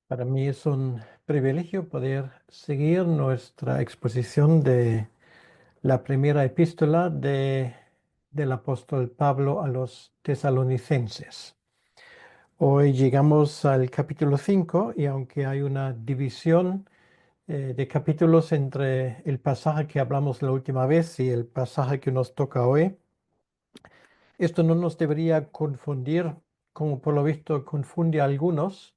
Para mí es un privilegio poder seguir nuestra exposición de la primera epístola del apóstol Pablo a los tesalonicenses. Hoy llegamos al capítulo 5 y aunque hay una división de capítulos entre el pasaje que hablamos la última vez y el pasaje que nos toca hoy, esto no nos debería confundir, como por lo visto confunde a algunos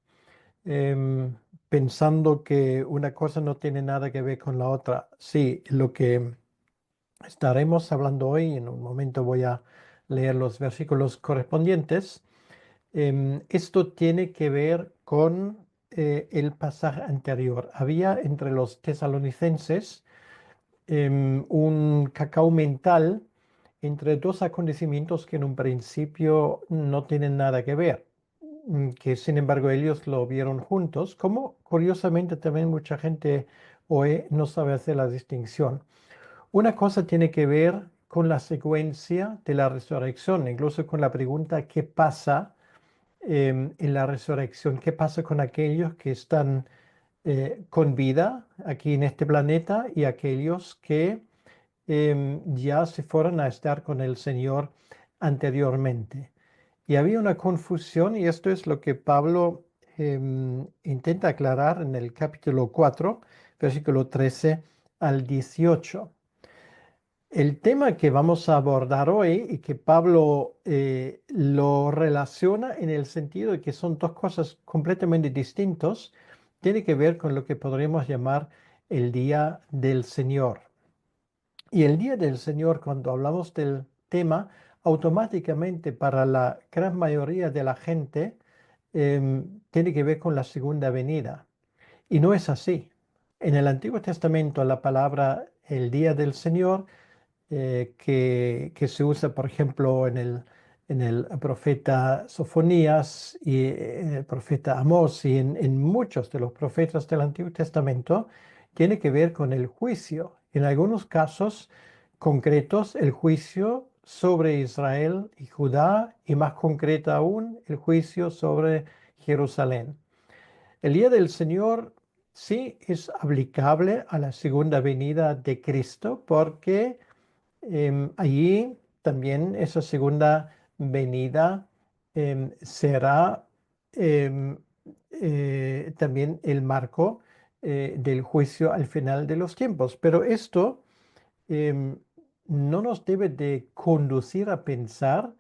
pensando que una cosa no tiene nada que ver con la otra. Sí, lo que estaremos hablando hoy, en un momento voy a leer los versículos correspondientes. Esto tiene que ver con el pasaje anterior. Había entre los tesalonicenses un cacao mental entre dos acontecimientos que en un principio no tienen nada que ver, que sin embargo ellos lo vieron juntos, como curiosamente también mucha gente hoy no sabe hacer la distinción. Una cosa tiene que ver con la secuencia de la resurrección, incluso con la pregunta ¿qué pasa en la resurrección? ¿Qué pasa con aquellos que están con vida aquí en este planeta y aquellos que ya se fueron a estar con el Señor anteriormente? Y había una confusión y esto es lo que Pablo intenta aclarar en el capítulo 4, versículo 13 al 18. El tema que vamos a abordar hoy y que Pablo lo relaciona en el sentido de que son dos cosas completamente distintas, tiene que ver con lo que podríamos llamar el día del Señor. Y el día del Señor, cuando hablamos del tema, automáticamente para la gran mayoría de la gente tiene que ver con la segunda venida. Y no es así. En el Antiguo Testamento la palabra el día del Señor, que se usa, por ejemplo, en el profeta Sofonías y en el profeta Amós y en muchos de los profetas del Antiguo Testamento, tiene que ver con el juicio. En algunos casos concretos, el juicio sobre Israel y Judá, y más concreto aún, el juicio sobre Jerusalén. El día del Señor sí es aplicable a la segunda venida de Cristo porque allí también esa segunda venida será em, también el marco del juicio al final de los tiempos. Pero esto em, no nos debe de conducir a pensar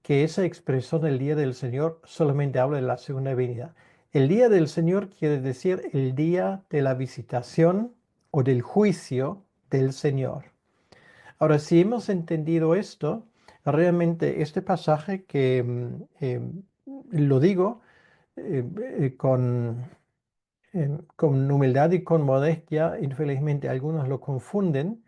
que esa expresión del día del Señor solamente habla de la segunda venida. El día del Señor quiere decir el día de la visitación o del juicio del Señor. Ahora, si hemos entendido esto, realmente este pasaje que lo digo eh, con humildad y con modestia, infelizmente algunos lo confunden,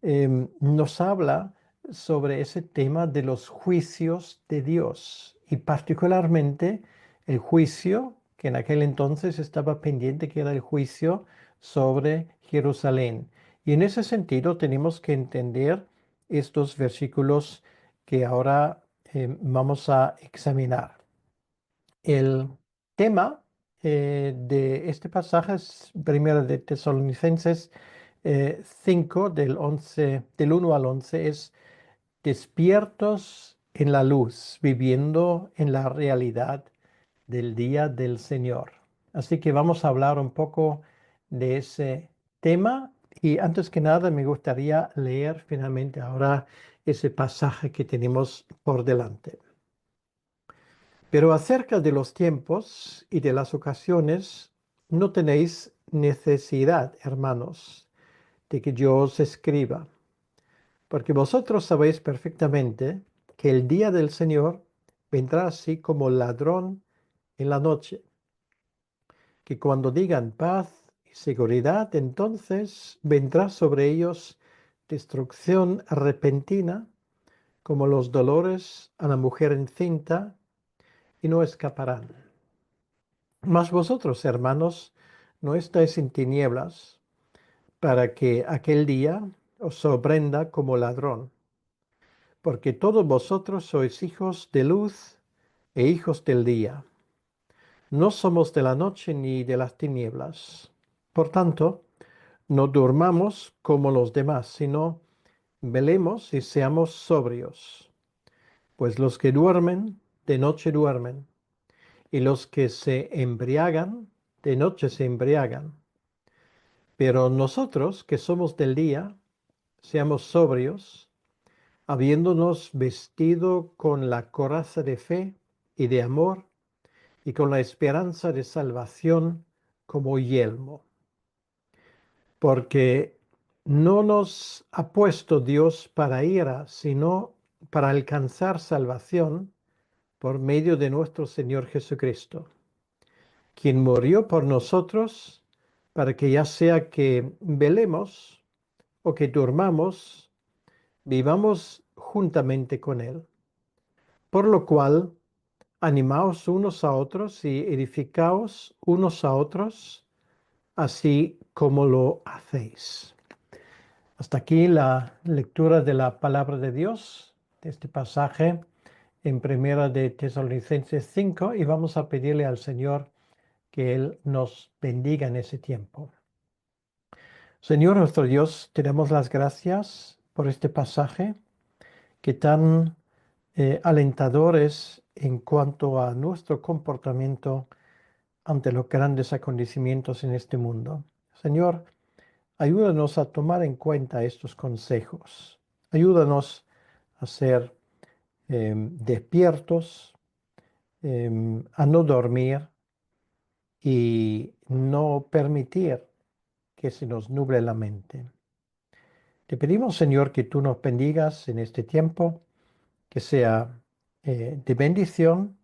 nos habla sobre ese tema de los juicios de Dios y particularmente el juicio que en aquel entonces estaba pendiente, que era el juicio sobre Jerusalén. Y en ese sentido tenemos que entender estos versículos que ahora vamos a examinar. El tema de este pasaje es primero de Tesalonicenses 5 del 1 al 11 es despiertos en la luz, viviendo en la realidad del día del Señor. Así que vamos a hablar un poco de ese tema y antes que nada me gustaría leer finalmente ahora ese pasaje que tenemos por delante. Pero acerca de los tiempos y de las ocasiones, no tenéis necesidad, hermanos, de que yo os escriba, porque vosotros sabéis perfectamente que el día del Señor vendrá así como ladrón en la noche, que cuando digan paz y seguridad, entonces vendrá sobre ellos destrucción repentina, como los dolores a la mujer encinta, y no escaparán. Mas vosotros, hermanos, no estáis en tinieblas, para que aquel día os sorprenda como ladrón, porque todos vosotros sois hijos de luz e hijos del día. No somos de la noche ni de las tinieblas. Por tanto, no durmamos como los demás, sino velemos y seamos sobrios. Pues los que duermen, de noche duermen, y los que se embriagan, de noche se embriagan. Pero nosotros, que somos del día, seamos sobrios, habiéndonos vestido con la coraza de fe y de amor, y con la esperanza de salvación como yelmo. Porque no nos ha puesto Dios para ira, sino para alcanzar salvación por medio de nuestro Señor Jesucristo, quien murió por nosotros para que ya sea que velemos o que durmamos, vivamos juntamente con Él. Por lo cual, animaos unos a otros y edificaos unos a otros, así como lo hacéis. Hasta aquí la lectura de la palabra de Dios, de este pasaje en Primera de Tesalonicenses 5, y vamos a pedirle al Señor que Él nos bendiga en ese tiempo. Señor nuestro Dios, te damos las gracias por este pasaje que tan alentador es en cuanto a nuestro comportamiento ante los grandes acontecimientos en este mundo. Señor, ayúdanos a tomar en cuenta estos consejos. Ayúdanos a ser despiertos, a no dormir y no permitir que se nos nuble la mente. Te pedimos, Señor, que tú nos bendigas en este tiempo, que sea de bendición,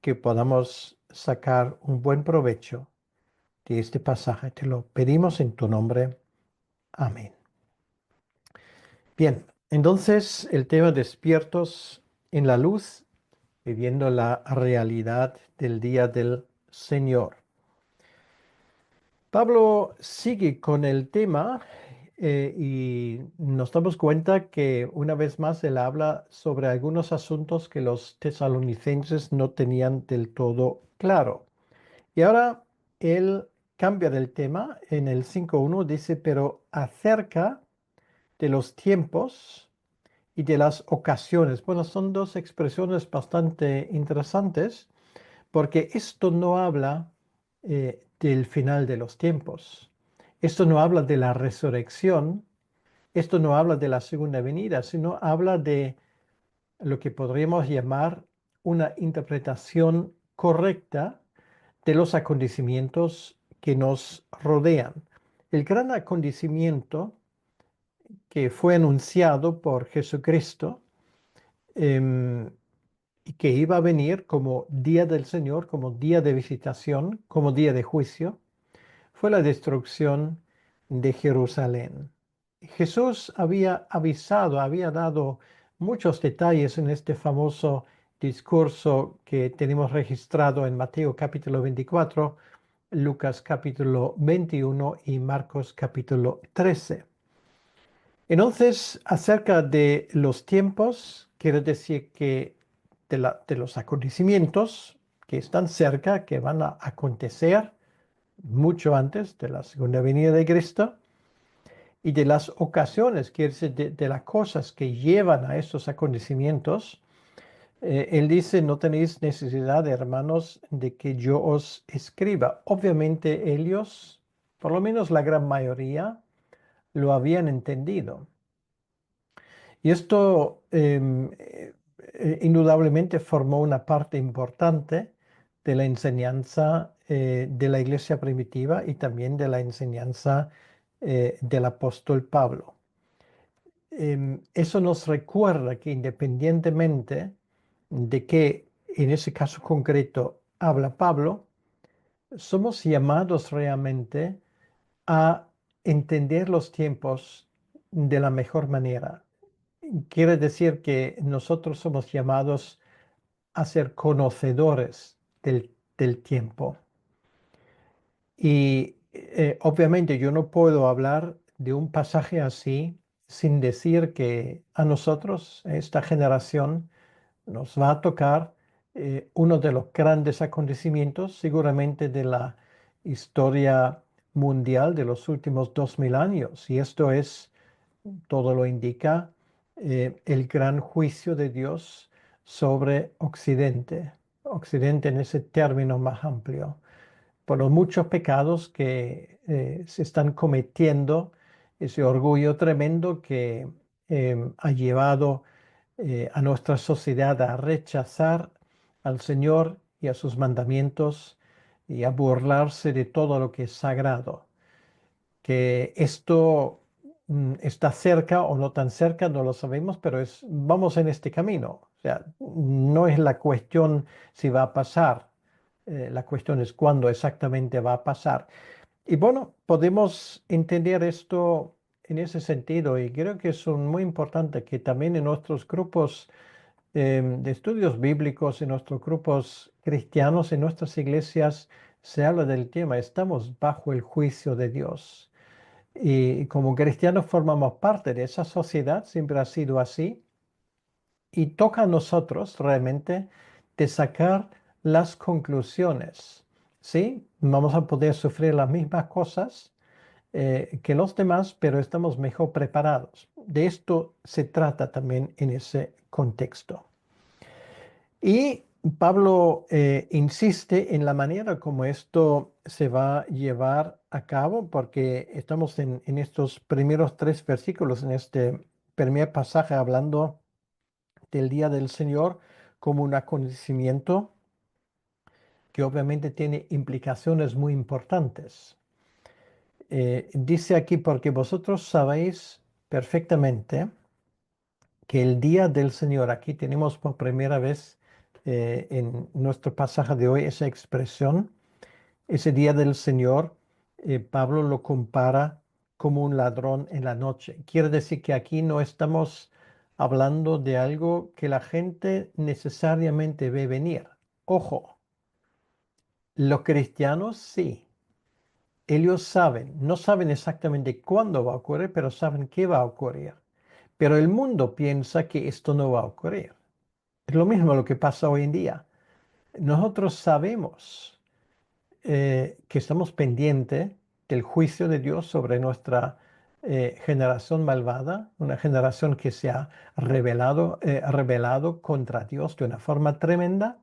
que podamos sacar un buen provecho de este pasaje. Te lo pedimos en tu nombre. Amén. Bien, entonces el tema despiertos en la luz, viviendo la realidad del día del Señor. Pablo sigue con el tema y nos damos cuenta que una vez más él habla sobre algunos asuntos que los tesalonicenses no tenían del todo claro. Y ahora él cambia del tema. En el 5.1 dice, pero acerca de los tiempos y de las ocasiones. Bueno, son dos expresiones bastante interesantes porque esto no habla del final de los tiempos. Esto no habla de la resurrección. Esto no habla de la segunda venida, sino habla de lo que podríamos llamar una interpretación correcta de los acontecimientos que nos rodean. El gran acontecimiento que fue anunciado por Jesucristo em, y que iba a venir como día del Señor, como día de visitación, como día de juicio, fue la destrucción de Jerusalén. Jesús había avisado, había dado muchos detalles en este famoso discurso que tenemos registrado en Mateo capítulo 24, Lucas capítulo 21 y Marcos capítulo 13. Entonces, acerca de los tiempos, quiero decir que de los acontecimientos que están cerca, que van a acontecer mucho antes de la segunda venida de Cristo, y de las ocasiones, quiere decir de las cosas que llevan a estos acontecimientos, él dice, no tenéis necesidad, hermanos, de que yo os escriba. Obviamente ellos, por lo menos la gran mayoría, lo habían entendido. Y esto indudablemente formó una parte importante de la enseñanza de la iglesia primitiva y también de la enseñanza del apóstol Pablo. Eso nos recuerda que independientemente de que en ese caso concreto habla Pablo, somos llamados realmente a entender los tiempos de la mejor manera. Quiere decir que nosotros somos llamados a ser conocedores del tiempo. Y obviamente yo no puedo hablar de un pasaje así sin decir que a nosotros, a esta generación, nos va a tocar uno de los grandes acontecimientos seguramente de la historia mundial de los últimos 2000 años. Y esto es, todo lo indica, el gran juicio de Dios sobre Occidente. Occidente en ese término más amplio, por los muchos pecados que se están cometiendo, ese orgullo tremendo que ha llevado a nuestra sociedad a rechazar al Señor y a sus mandamientos y a burlarse de todo lo que es sagrado. Que esto está cerca o no tan cerca, no lo sabemos, pero vamos en este camino. O sea, no es la cuestión si va a pasar, la cuestión es cuándo exactamente va a pasar. Y bueno, podemos entender esto en ese sentido y creo que es muy importante que también en nuestros grupos de estudios bíblicos, en nuestros grupos cristianos, en nuestras iglesias, se habla del tema, estamos bajo el juicio de Dios. Y como cristianos formamos parte de esa sociedad, siempre ha sido así, y toca a nosotros realmente de sacar las conclusiones. ¿Sí? Vamos a poder sufrir las mismas cosas que los demás, pero estamos mejor preparados. De esto se trata también en ese contexto. Y Pablo insiste en la manera como esto se va a llevar a cabo, porque estamos en estos primeros 3 versículos, en este primer pasaje, hablando del día del Señor como un acontecimiento que obviamente tiene implicaciones muy importantes. Dice aquí, porque vosotros sabéis perfectamente que el día del Señor, aquí tenemos por primera vez en nuestro pasaje de hoy esa expresión, ese día del Señor, Pablo lo compara como un ladrón en la noche. Quiere decir que aquí no estamos hablando de algo que la gente necesariamente ve venir. Ojo, los cristianos sí. Ellos saben, no saben exactamente cuándo va a ocurrir, pero saben qué va a ocurrir. Pero el mundo piensa que esto no va a ocurrir. Es lo mismo lo que pasa hoy en día. Nosotros sabemos que estamos pendientes del juicio de Dios sobre nuestra generación malvada, una generación que se ha rebelado contra Dios de una forma tremenda.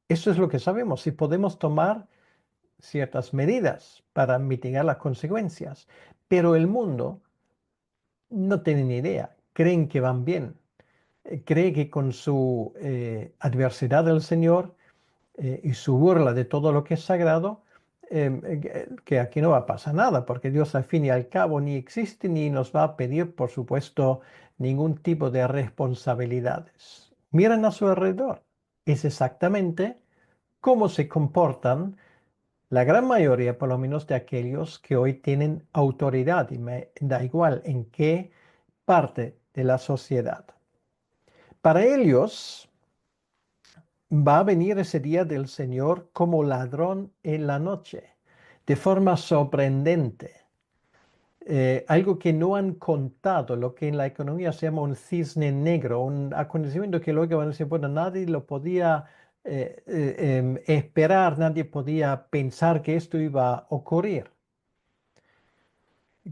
Eso es lo que sabemos y podemos tomar ciertas medidas para mitigar las consecuencias. Pero el mundo no tiene ni idea, creen que van bien, cree que con su adversidad del Señor y su burla de todo lo que es sagrado, que aquí no va a pasar nada, porque Dios al fin y al cabo ni existe ni nos va a pedir, por supuesto, ningún tipo de responsabilidades. Miren a su alrededor, es exactamente cómo se comportan la gran mayoría, por lo menos, de aquellos que hoy tienen autoridad, y me da igual en qué parte de la sociedad. Para ellos va a venir ese día del Señor como ladrón en la noche, de forma sorprendente. Algo que no han contado, lo que en la economía se llama un cisne negro, un acontecimiento que luego van a decir, bueno, nadie lo podía esperar, nadie podía pensar que esto iba a ocurrir.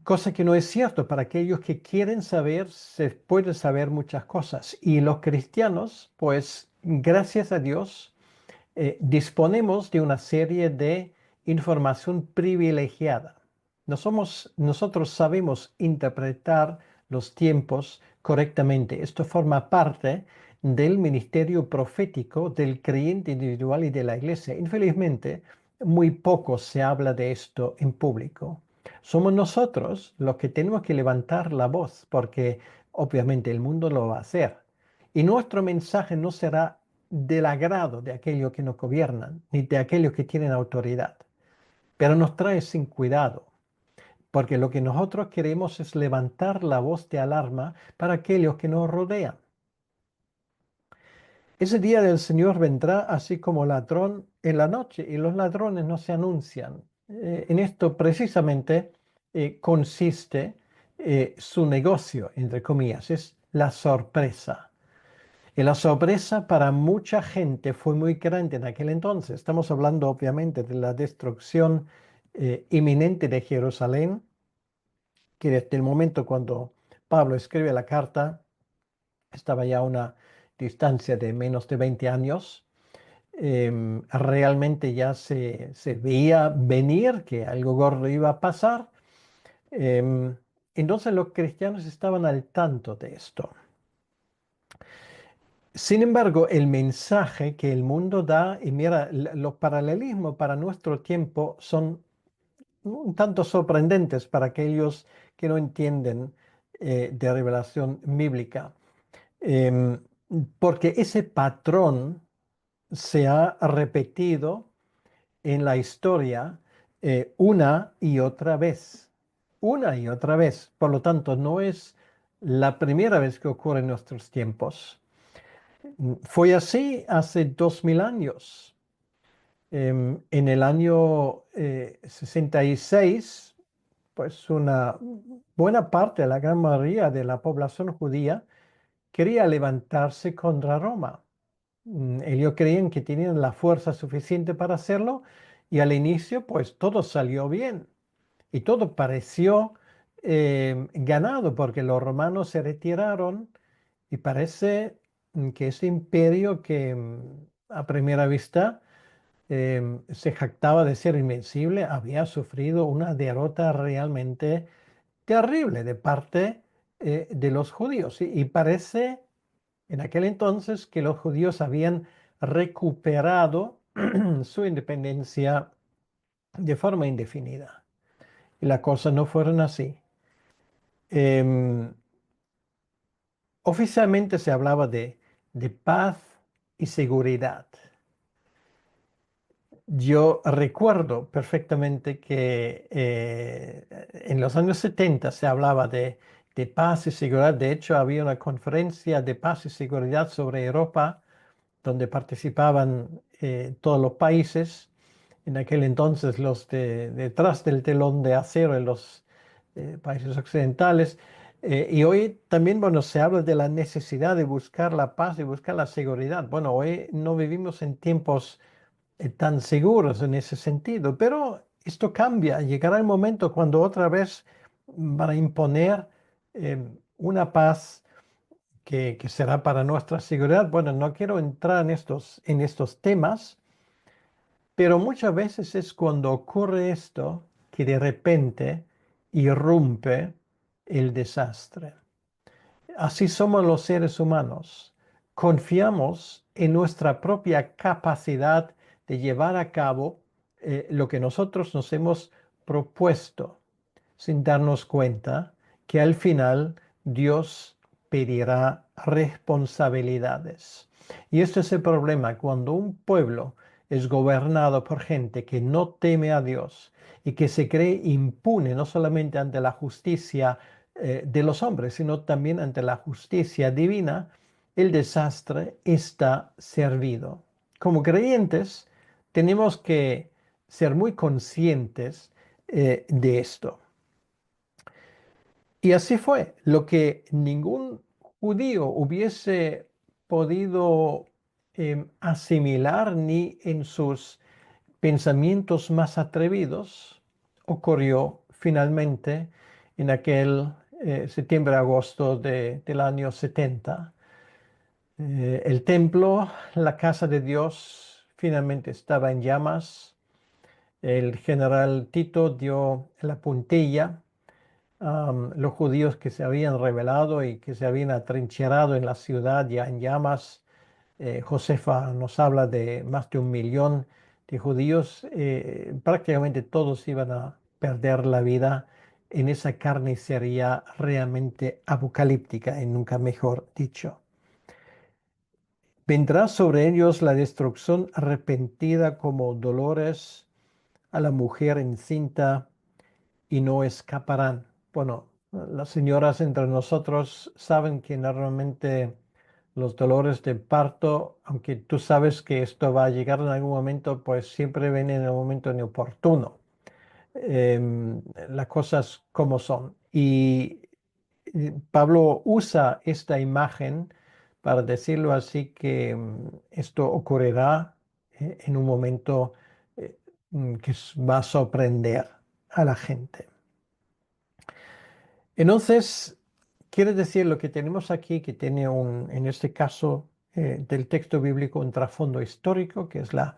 Cosa que no es cierto, para aquellos que quieren saber, se puede saber muchas cosas. Y los cristianos, pues gracias a Dios, disponemos de una serie de información privilegiada. Nosotros sabemos interpretar los tiempos correctamente. Esto forma parte del ministerio profético del creyente individual y de la iglesia. Infelizmente, muy poco se habla de esto en público. Somos nosotros los que tenemos que levantar la voz, porque obviamente el mundo lo va a hacer. Y nuestro mensaje no será del agrado de aquellos que nos gobiernan, ni de aquellos que tienen autoridad. Pero nos trae sin cuidado, porque lo que nosotros queremos es levantar la voz de alarma para aquellos que nos rodean. Ese día del Señor vendrá así como ladrón en la noche, y los ladrones no se anuncian. En esto precisamente consiste su negocio, entre comillas, es la sorpresa. Y la sorpresa para mucha gente fue muy grande en aquel entonces. Estamos hablando obviamente de la destrucción inminente de Jerusalén, que desde el momento cuando Pablo escribe la carta, estaba ya a una distancia de menos de 20 años. Realmente ya se veía venir que algo gordo iba a pasar. Em, entonces los cristianos estaban al tanto de esto. Sin embargo, el mensaje que el mundo da, y mira, los paralelismos para nuestro tiempo son un tanto sorprendentes para aquellos que no entienden de revelación bíblica. Em, Porque ese patrón se ha repetido en la historia una y otra vez, una y otra vez. Por lo tanto, no es la primera vez que ocurre en nuestros tiempos. Fue así hace 2000 años. En el año 66, pues una buena parte, la gran mayoría de la población judía quería levantarse contra Roma. Ellos creían que tenían la fuerza suficiente para hacerlo y al inicio pues todo salió bien y todo pareció ganado porque los romanos se retiraron y parece que ese imperio que a primera vista se jactaba de ser invencible había sufrido una derrota realmente terrible de parte de los judíos y parece en aquel entonces que los judíos habían recuperado su independencia de forma indefinida. Y las cosas no fueron así. Em, Oficialmente se hablaba de paz y seguridad. Yo recuerdo perfectamente que en los años 70 se hablaba de paz y seguridad. De hecho, había una conferencia de paz y seguridad sobre Europa donde participaban todos los países. En aquel entonces los detrás del telón de acero en los países occidentales. Y hoy también, bueno, se habla de la necesidad de buscar la paz y buscar la seguridad. Bueno, hoy no vivimos en tiempos tan seguros en ese sentido, pero esto cambia. Llegará el momento cuando otra vez van a imponer una paz que será para nuestra seguridad. Bueno, no quiero entrar en estos temas, pero muchas veces es cuando ocurre esto que de repente irrumpe el desastre. Así somos los seres humanos. Confiamos en nuestra propia capacidad de llevar a cabo lo que nosotros nos hemos propuesto, sin darnos cuenta que al final Dios pedirá responsabilidades. Y este es el problema, cuando un pueblo es gobernado por gente que no teme a Dios y que se cree impune no solamente ante la justicia de los hombres, sino también ante la justicia divina, el desastre está servido. Como creyentes, tenemos que ser muy conscientes de esto. Y así fue. Lo que ningún judío hubiese podido asimilar ni en sus pensamientos más atrevidos, ocurrió finalmente en aquel septiembre-agosto del año 70. El templo, la casa de Dios, finalmente estaba en llamas. El general Tito dio la puntilla. Los judíos que se habían rebelado y que se habían atrincherado en la ciudad ya en llamas. Josefa nos habla de más de 1 millón de judíos. Prácticamente todos iban a perder la vida en esa carnicería realmente apocalíptica, y nunca mejor dicho. Vendrá sobre ellos la destrucción arrepentida como dolores a la mujer encinta y no escaparán. Bueno, las señoras entre nosotros saben que normalmente los dolores de parto, aunque tú sabes que esto va a llegar en algún momento, pues siempre vienen en el momento inoportuno. Las cosas como son. Y Pablo usa esta imagen para decirlo así, que esto ocurrirá en un momento eh, va a sorprender a la gente. Entonces, quiere decir lo que tenemos aquí, que tiene en este caso del texto bíblico, un trasfondo histórico, que es la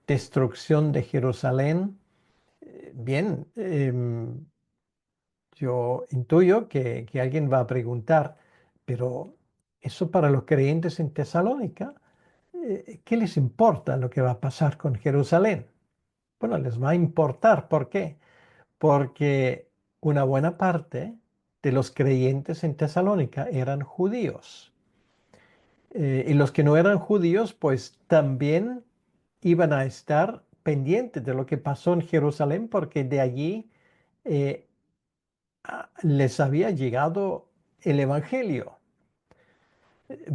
destrucción de Jerusalén. Bien, yo intuyo que alguien va a preguntar, pero eso para los creyentes en Tesalónica, ¿qué les importa lo que va a pasar con Jerusalén? Bueno, les va a importar. ¿Por qué? Porque una buena parte de los creyentes en Tesalónica eran judíos. Y los que no eran judíos, pues también iban a estar pendientes de lo que pasó en Jerusalén, porque de allí eh, les había llegado el Evangelio.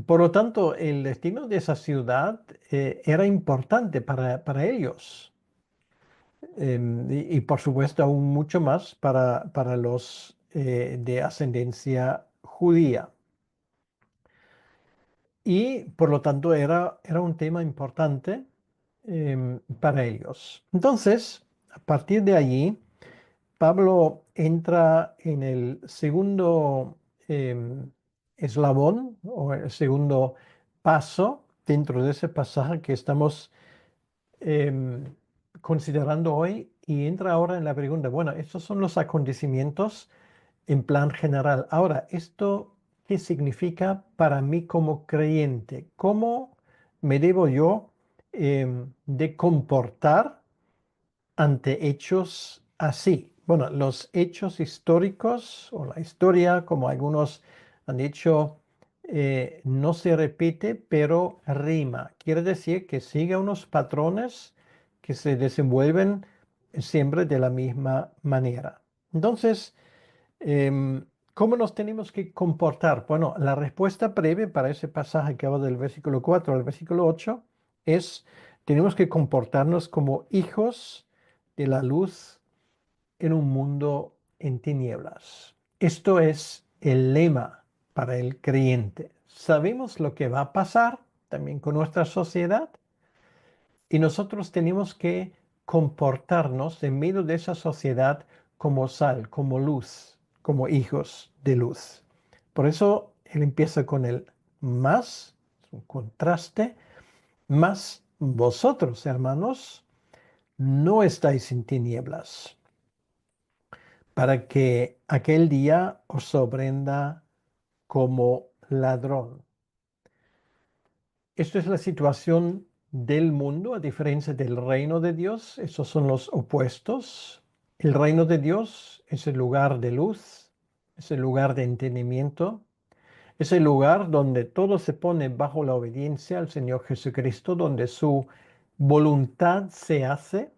Por lo tanto, el destino de esa ciudad era importante para ellos. Y por supuesto aún mucho más para los de ascendencia judía. Y por lo tanto era un tema importante para ellos. Entonces, a partir de allí, Pablo entra en el segundo eslabón o el segundo paso dentro de ese pasaje que estamos em, considerando hoy, y entra ahora en la pregunta, bueno, estos son los acontecimientos en plan general. Ahora, ¿esto qué significa para mí como creyente? ¿Cómo me debo yo de comportar ante hechos así? Bueno, los hechos históricos o la historia, como algunos han dicho, no se repite, pero rima. Quiere decir que sigue unos patrones que se desenvuelven siempre de la misma manera. Entonces, ¿cómo nos tenemos que comportar? Bueno, la respuesta breve para ese pasaje que va del versículo 4 al versículo 8 es, tenemos que comportarnos como hijos de la luz en un mundo en tinieblas. Esto es el lema para el creyente. Sabemos lo que va a pasar también con nuestra sociedad, y nosotros tenemos que comportarnos en medio de esa sociedad como sal, como luz, como hijos de luz. Por eso él empieza con el más, es un contraste, más vosotros, hermanos, no estáis en tinieblas, para que aquel día os sorprenda como ladrón. Esto es la situación del mundo a diferencia del reino de Dios. Esos son los opuestos. El reino de Dios es el lugar de luz, es el lugar de entendimiento, es el lugar donde todo se pone bajo la obediencia al Señor Jesucristo, donde su voluntad se hace,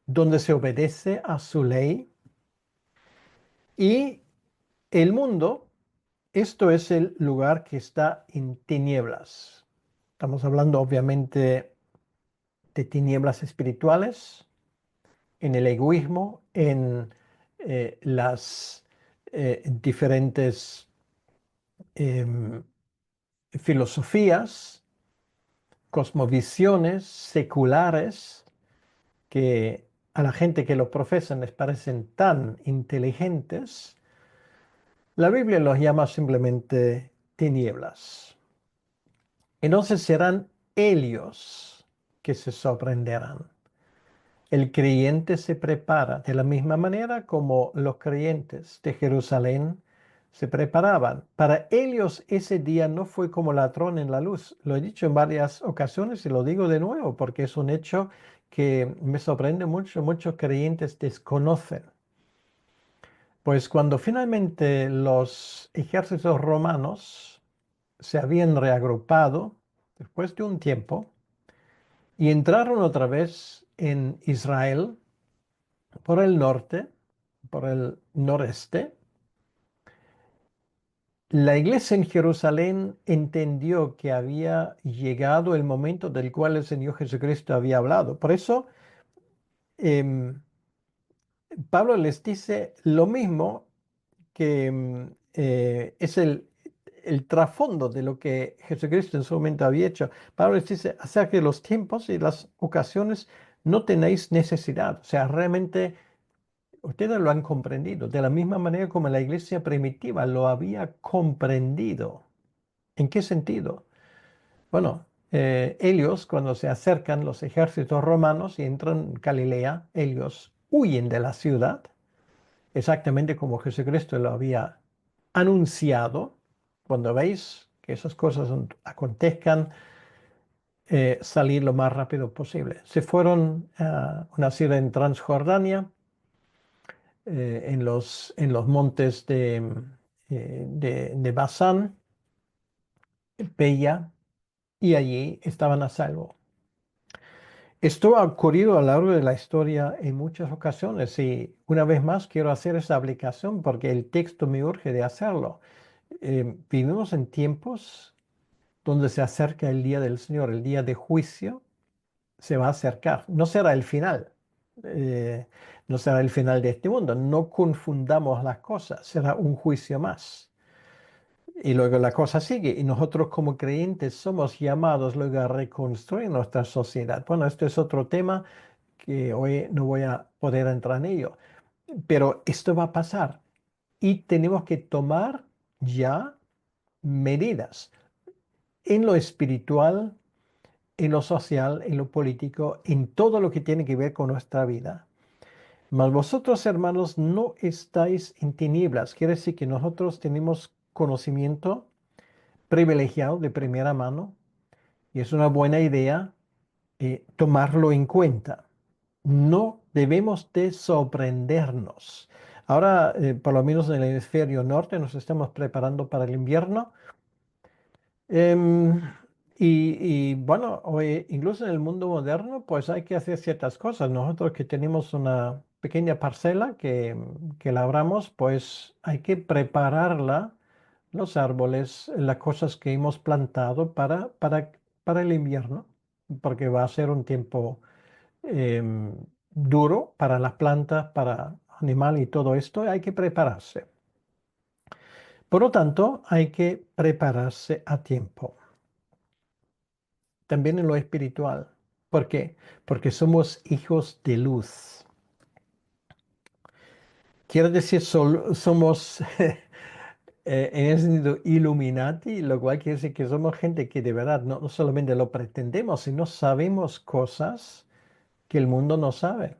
donde se obedece a su ley. Y el mundo, esto es el lugar que está en tinieblas. Estamos hablando obviamente de tinieblas espirituales, en el egoísmo, en las diferentes em, filosofías, cosmovisiones seculares que a la gente que lo profesan les parecen tan inteligentes. La Biblia los llama simplemente tinieblas. Entonces serán ellos que se sorprenderán. El creyente se prepara de la misma manera como los creyentes de Jerusalén se preparaban. Para ellos ese día no fue como ladrón en la luz. Lo he dicho en varias ocasiones y lo digo de nuevo porque es un hecho que me sorprende mucho. Muchos creyentes desconocen. Pues cuando finalmente los ejércitos romanos se habían reagrupado después de un tiempo y entraron otra vez en Israel, por el norte, por el noreste, la iglesia en Jerusalén entendió que había llegado el momento del cual el Señor Jesucristo había hablado. Por eso, em, Pablo les dice lo mismo que es el trasfondo de lo que Jesucristo en su momento había hecho. Pablo les dice, acerca de los tiempos y las ocasiones, no tenéis necesidad. O sea, realmente ustedes lo han comprendido, de la misma manera como la iglesia primitiva lo había comprendido. ¿En qué sentido? Bueno, ellos cuando se acercan los ejércitos romanos y entran en Galilea, ellos huyen de la ciudad, exactamente como Jesucristo lo había anunciado. Cuando veis que esas cosas acontezcan, salir lo más rápido posible. Se fueron a una ciudad en Transjordania, en los montes de Basán, Peya, y allí estaban a salvo. Esto ha ocurrido a lo largo de la historia en muchas ocasiones y una vez más quiero hacer esa aplicación porque el texto me urge de hacerlo. Vivimos en tiempos donde se acerca el día del Señor, el día de juicio se va a acercar. No será el final, eh, no será el final de este mundo. No confundamos las cosas, será un juicio más. Y luego la cosa sigue y nosotros como creyentes somos llamados luego a reconstruir nuestra sociedad. Bueno, esto es otro tema que hoy no voy a poder entrar en ello, pero esto va a pasar y tenemos que tomar ya medidas en lo espiritual, en lo social, en lo político, en todo lo que tiene que ver con nuestra vida. Mas vosotros, hermanos, no estáis en tinieblas. Quiere decir que nosotros tenemos conocimiento privilegiado de primera mano y es una buena idea tomarlo en cuenta. No debemos de sorprendernos. Ahora, por lo menos en el hemisferio norte, nos estamos preparando para el invierno. Em, bueno, hoy, incluso en el mundo moderno, pues hay que hacer ciertas cosas. Nosotros que tenemos una pequeña parcela que labramos, pues hay que prepararla, los árboles, las cosas que hemos plantado para el invierno, porque va a ser un tiempo duro para las plantas, para animales y todo esto, hay que prepararse. Por lo tanto, hay que prepararse a tiempo. También en lo espiritual. ¿Por qué? Porque somos hijos de luz. Quiero decir, somos en ese sentido Illuminati, lo cual quiere decir que somos gente que de verdad no solamente lo pretendemos, sino sabemos cosas que el mundo no sabe.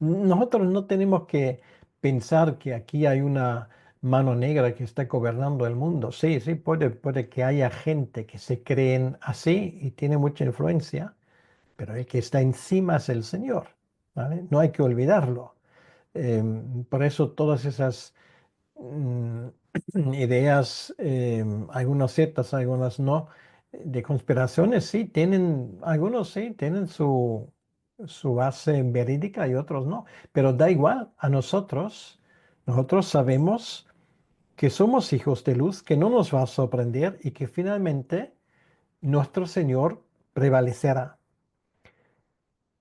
Nosotros no tenemos que pensar que aquí hay una mano negra que está gobernando el mundo. Sí, sí, puede que haya gente que se creen así y tiene mucha influencia, pero el que está encima es el Señor, ¿vale? No hay que olvidarlo. Por eso todas esas mm, ideas, algunas ciertas, algunas no, de conspiraciones, sí, algunos sí, tienen su base verídica y otros no, pero da igual a nosotros sabemos que somos hijos de luz, que no nos va a sorprender y que finalmente nuestro Señor prevalecerá.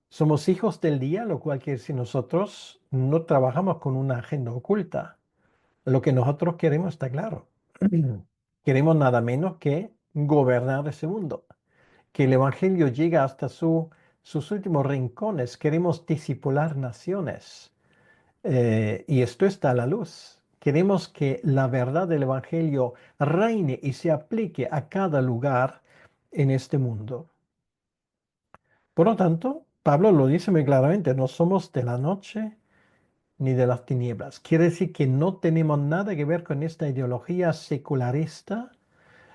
Somos hijos del día, lo cual quiere decir nosotros no trabajamos con una agenda oculta. Lo que nosotros queremos está claro. Queremos nada menos que gobernar ese mundo, que el Evangelio llegue hasta sus últimos rincones. Queremos discipular naciones. Y esto está a la luz. Queremos que la verdad del Evangelio reine y se aplique a cada lugar en este mundo. Por lo tanto, Pablo lo dice muy claramente, no somos de la noche ni de las tinieblas. Quiere decir que no tenemos nada que ver con esta ideología secularista,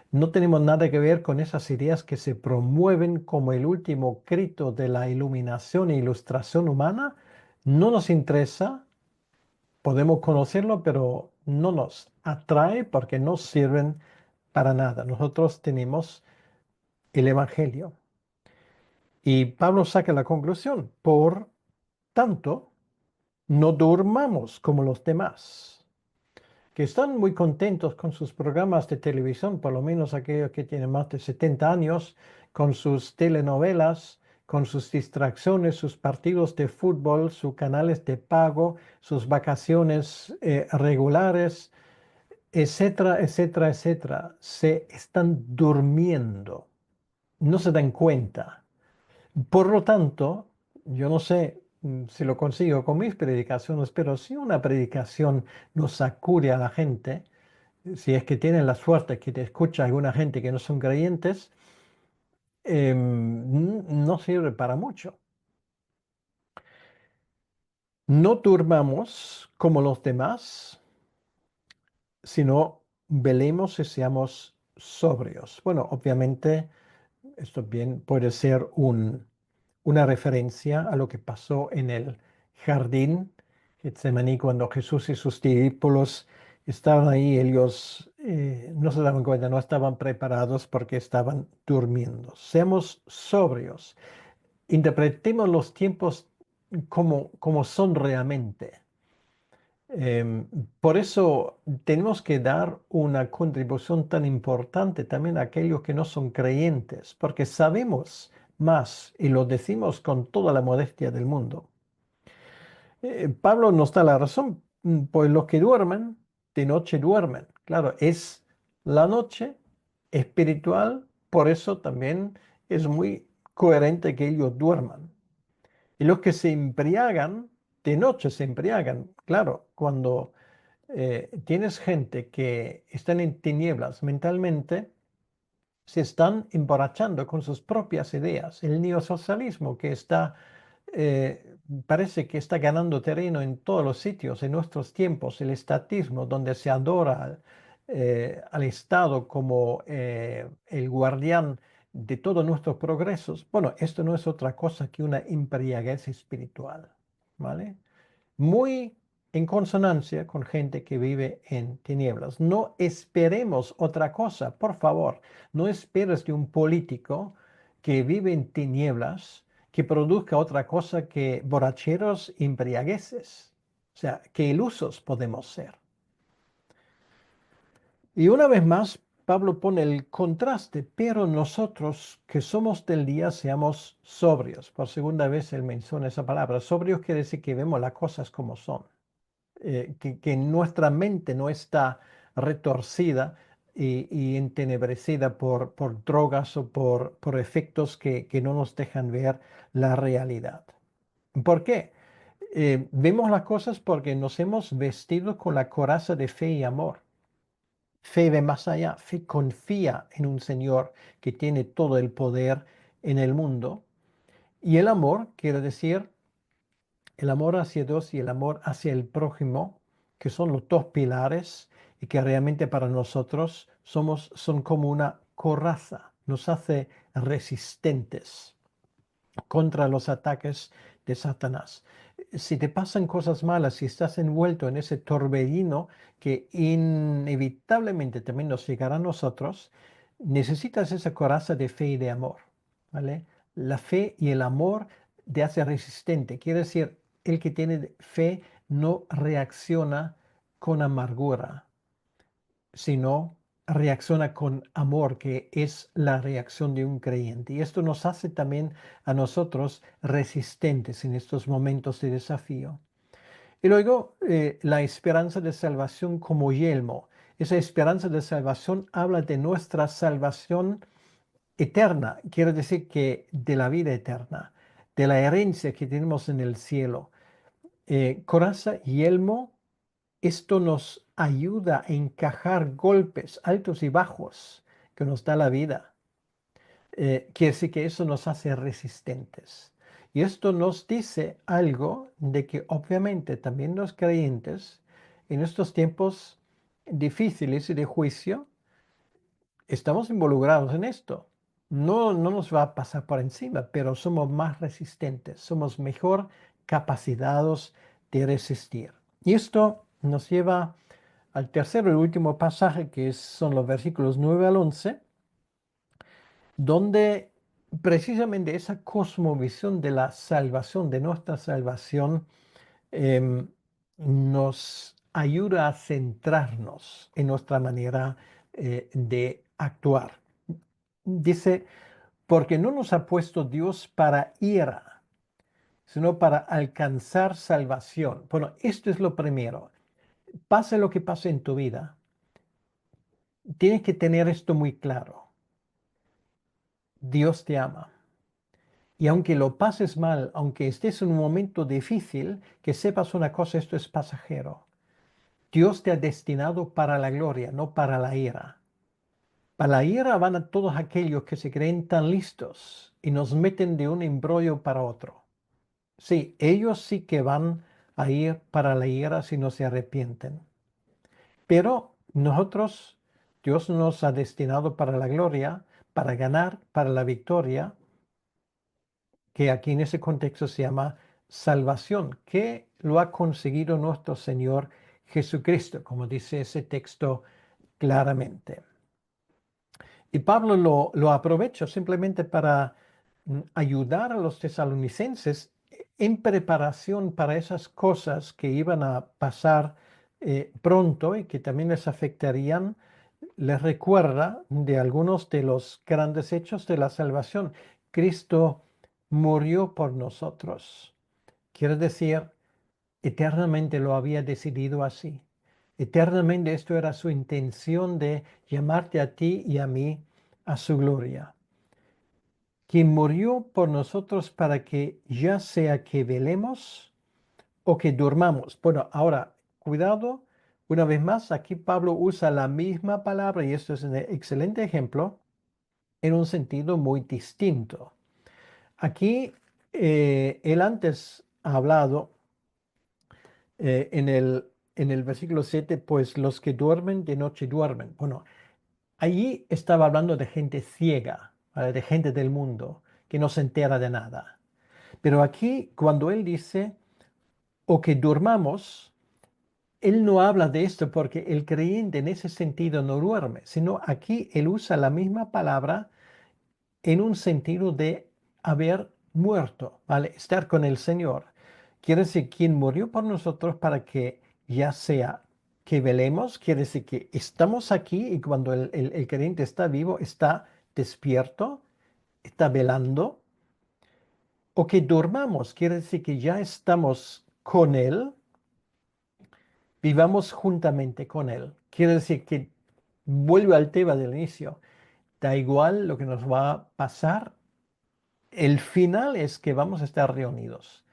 no tenemos nada que ver con esas ideas que se promueven como el último grito de la iluminación e ilustración humana. No nos interesa, podemos conocerlo, pero no nos atrae porque no sirven para nada. Nosotros tenemos el Evangelio. Y Pablo saca la conclusión, por tanto, no durmamos como los demás, que están muy contentos con sus programas de televisión, por lo menos aquellos que tienen más de 70 años, con sus telenovelas, con sus distracciones, sus partidos de fútbol, sus canales de pago, sus vacaciones regulares. etcétera, etcétera, etcétera, se están durmiendo, no se dan cuenta. Por lo tanto, yo no sé si lo consigo con mis predicaciones, pero si una predicación nos sacude a la gente, si es que tienen la suerte que te escucha alguna gente que no son creyentes, no sirve para mucho. No durmamos como los demás, sino velemos y seamos sobrios. Bueno, obviamente esto bien puede ser una referencia a lo que pasó en el jardín Getsemaní cuando Jesús y sus discípulos estaban ahí. Ellos no se daban cuenta, no estaban preparados porque estaban durmiendo. Seamos sobrios. Interpretemos los tiempos como son realmente. Em, por eso tenemos que dar una contribución tan importante también a aquellos que no son creyentes, porque sabemos más y lo decimos con toda la modestia del mundo. Pablo nos da la razón, pues los que duermen, de noche duermen. Claro, es la noche espiritual, por eso también es muy coherente que ellos duerman. Y los que se embriagan, de noche se embriagan. Claro, cuando tienes gente que están en tinieblas mentalmente, se están emborrachando con sus propias ideas. El neosocialismo que está, parece que está ganando terreno en todos los sitios en nuestros tiempos, el estatismo, donde se adora al Estado como el guardián de todos nuestros progresos. Bueno, esto no es otra cosa que una embriaguez espiritual, ¿vale? Muy en consonancia con gente que vive en tinieblas. No esperemos otra cosa, por favor. No esperes de un político que vive en tinieblas que produzca otra cosa que borracheros y embriagueces. O sea, qué ilusos podemos ser. Y una vez más, Pablo pone el contraste, pero nosotros que somos del día seamos sobrios. Por segunda vez él menciona esa palabra. Sobrios quiere decir que vemos las cosas como son. Que nuestra mente no está retorcida y entenebrecida por drogas o por efectos que no nos dejan ver la realidad. ¿Por qué? Vemos las cosas porque nos hemos vestido con la coraza de fe y amor. Fe ve más allá, fe confía en un Señor que tiene todo el poder en el mundo. Y el amor quiere decir el amor hacia Dios y el amor hacia el prójimo, que son los dos pilares y que realmente para nosotros son como una coraza, nos hace resistentes contra los ataques de Satanás. Si te pasan cosas malas, si estás envuelto en ese torbellino que inevitablemente también nos llegará a nosotros, necesitas esa coraza de fe y de amor, ¿vale? La fe y el amor te hace resistente. Quiere decir, el que tiene fe no reacciona con amargura, sino reacciona con amor, que es la reacción de un creyente. Y esto nos hace también a nosotros resistentes en estos momentos de desafío. Y luego la esperanza de salvación como yelmo. Esa esperanza de salvación habla de nuestra salvación eterna, quiere decir que de la vida eterna, de la herencia que tenemos en el cielo. Coraza y yelmo, esto nos ayuda a encajar golpes altos y bajos que nos da la vida. Quiere decir que eso nos hace resistentes. Y esto nos dice algo de que obviamente también los creyentes en estos tiempos difíciles y de juicio estamos involucrados en esto. No nos va a pasar por encima, pero somos más resistentes, somos mejor capacitados de resistir. Y esto nos lleva al tercer y último pasaje, que son los versículos 9 al 11, donde precisamente esa cosmovisión de la salvación, de nuestra salvación, em, nos ayuda a centrarnos en nuestra manera de actuar. Dice, porque no nos ha puesto Dios para ira, sino para alcanzar salvación. Bueno, esto es lo primero. Pase lo que pase en tu vida, tienes que tener esto muy claro. Dios te ama. Y aunque lo pases mal, aunque estés en un momento difícil, que sepas una cosa, esto es pasajero. Dios te ha destinado para la gloria, no para la ira. Para la ira van a todos aquellos que se creen tan listos y nos meten de un embrollo para otro. Sí, ellos sí que van a ir para la ira si no se arrepienten. Pero nosotros, Dios nos ha destinado para la gloria, para ganar, para la victoria, que aquí en ese contexto se llama salvación, que lo ha conseguido nuestro Señor Jesucristo, como dice ese texto claramente. Y Pablo lo aprovecha simplemente para ayudar a los tesalonicenses en preparación para esas cosas que iban a pasar pronto y que también les afectarían. Les recuerda de algunos de los grandes hechos de la salvación. Cristo murió por nosotros. Quiere decir, eternamente lo había decidido así. Eternamente esto era su intención de llamarte a ti y a mí a su gloria. Quien murió por nosotros para que ya sea que velemos o que durmamos. Bueno, ahora, cuidado, una vez más, aquí Pablo usa la misma palabra y esto es un excelente ejemplo en un sentido muy distinto. Aquí, él antes ha hablado en el versículo 7, pues los que duermen de noche duermen. Bueno, allí estaba hablando de gente ciega, ¿vale? De gente del mundo que no se entera de nada. Pero aquí, cuando él dice, o que durmamos, él no habla de esto porque el creyente en ese sentido no duerme, sino aquí él usa la misma palabra en un sentido de haber muerto, ¿vale? Estar con el Señor. Quiere decir, quien murió por nosotros para que ya sea que velemos, quiere decir que estamos aquí y cuando el creyente está vivo, está despierto, está velando, o que durmamos, quiere decir que ya estamos con Él, vivamos juntamente con Él. Quiere decir que vuelve al tema del inicio. Da igual lo que nos va a pasar, el final es que vamos a estar reunidos.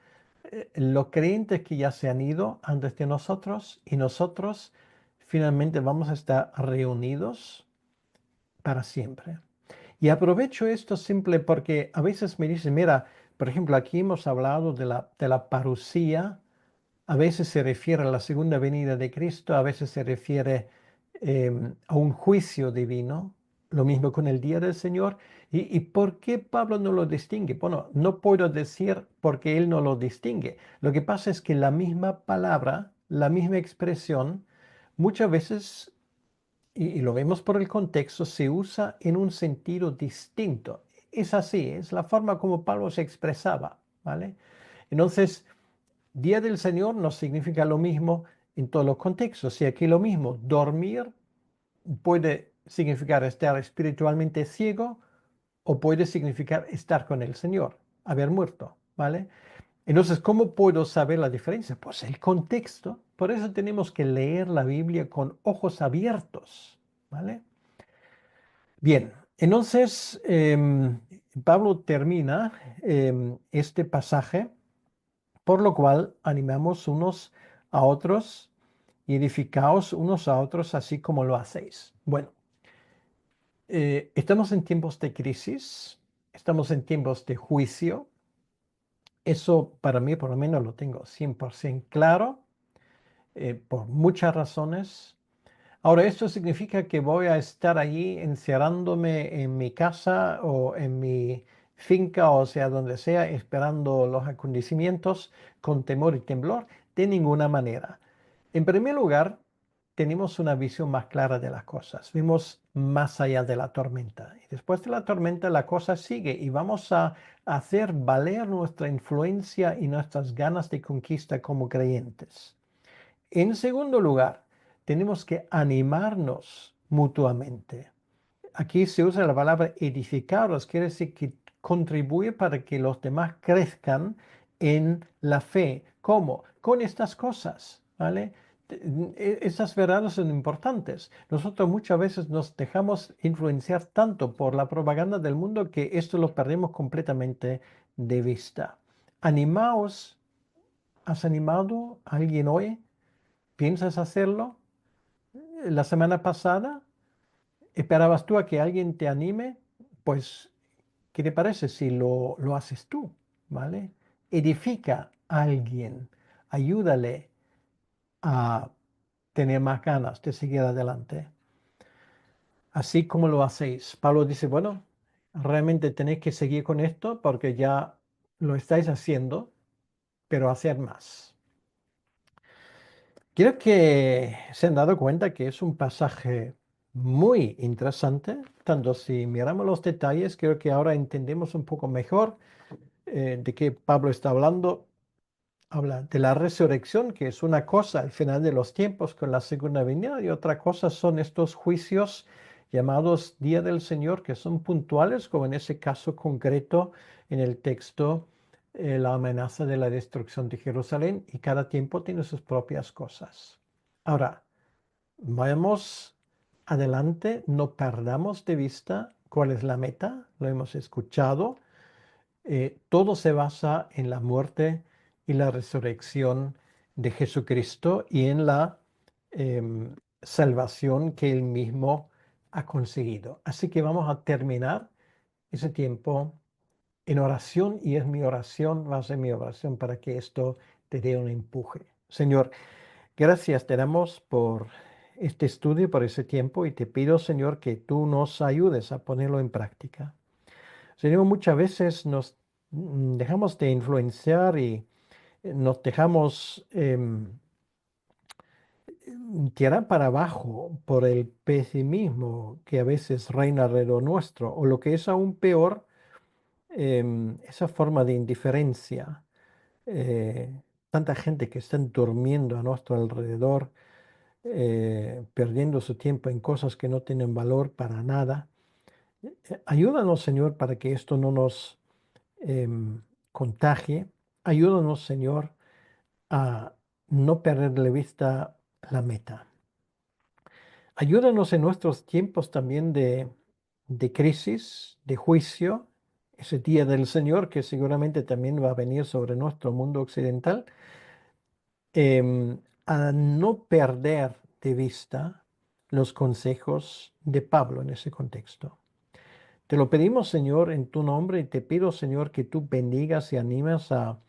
Los creyentes que ya se han ido antes de nosotros y nosotros finalmente vamos a estar reunidos para siempre. Y aprovecho esto simple porque a veces me dicen, mira, por ejemplo, aquí hemos hablado de la parusía. A veces se refiere a la segunda venida de Cristo, a veces se refiere a un juicio divino, lo mismo con el día del Señor. ¿Y por qué Pablo no lo distingue? Bueno, no puedo decir porque él no lo distingue. Lo que pasa es que la misma palabra, la misma expresión, muchas veces, y lo vemos por el contexto, se usa en un sentido distinto. Es así, es la forma como Pablo se expresaba, ¿vale? Entonces, Día del Señor no significa lo mismo en todos los contextos. Y aquí lo mismo, dormir puede significar estar espiritualmente ciego o puede significar estar con el Señor, haber muerto, ¿vale? Entonces, ¿cómo puedo saber la diferencia? Pues el contexto. Por eso tenemos que leer la Biblia con ojos abiertos, ¿vale? Bien, entonces Pablo termina este pasaje, por lo cual animamos unos a otros y edificaos unos a otros así como lo hacéis. Bueno, estamos en tiempos de crisis, estamos en tiempos de juicio. Eso para mí por lo menos lo tengo 100% claro, por muchas razones. Ahora, ¿esto significa que voy a estar allí encerrándome en mi casa o en mi finca, o sea, donde sea, esperando los acontecimientos con temor y temblor? De ninguna manera. En primer lugar, tenemos una visión más clara de las cosas. Vemos más allá de la tormenta. Y después de la tormenta, la cosa sigue y vamos a hacer valer nuestra influencia y nuestras ganas de conquista como creyentes. En segundo lugar, tenemos que animarnos mutuamente. Aquí se usa la palabra edificaros, quiere decir que contribuye para que los demás crezcan en la fe. ¿Cómo? Con estas cosas, ¿vale? Esas verdades son importantes. Nosotros muchas veces nos dejamos influenciar tanto por la propaganda del mundo que esto lo perdemos completamente de vista. Animaos. ¿Has animado a alguien hoy? ¿Piensas hacerlo? La semana pasada, ¿esperabas tú a que alguien te anime? Pues, ¿qué te parece si lo haces tú? ¿Vale? Edifica a alguien, ayúdale a tener más ganas de seguir adelante. Así como lo hacéis. Pablo dice, bueno, realmente tenéis que seguir con esto porque ya lo estáis haciendo, pero hacer más. Quiero que se han dado cuenta que es un pasaje muy interesante, tanto si miramos los detalles, creo que ahora entendemos un poco mejor de qué Pablo está hablando. Habla de la resurrección, que es una cosa al final de los tiempos con la segunda venida, y otra cosa son estos juicios llamados Día del Señor, que son puntuales, como en ese caso concreto en el texto, la amenaza de la destrucción de Jerusalén, y cada tiempo tiene sus propias cosas. Ahora, vayamos adelante, no perdamos de vista cuál es la meta, lo hemos escuchado. Todo se basa en la muerte y la resurrección de Jesucristo y en la em, salvación que Él mismo ha conseguido. Así que vamos a terminar ese tiempo en oración y es mi oración, va a ser mi oración para que esto te dé un empuje. Señor, gracias te damos por este estudio, por ese tiempo y te pido, Señor, que tú nos ayudes a ponerlo en práctica. Señor, muchas veces nos dejamos de influenciar y nos dejamos tirar para abajo por el pesimismo que a veces reina alrededor nuestro, o lo que es aún peor, esa forma de indiferencia. eh, Tanta gente que está durmiendo a nuestro alrededor, perdiendo su tiempo en cosas que no tienen valor para nada. Ayúdanos, Señor, para que esto no nos contagie. Ayúdanos, Señor, a no perder de vista la meta. Ayúdanos en nuestros tiempos también de crisis, de juicio, ese día del Señor que seguramente también va a venir sobre nuestro mundo occidental, a no perder de vista los consejos de Pablo en ese contexto. Te lo pedimos, Señor, en tu nombre y te pido, Señor, que tú bendigas y animas a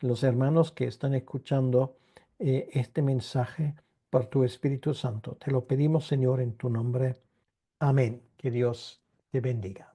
los hermanos que están escuchando este mensaje por tu Espíritu Santo. Te lo pedimos, Señor, en tu nombre. Amén. Que Dios te bendiga.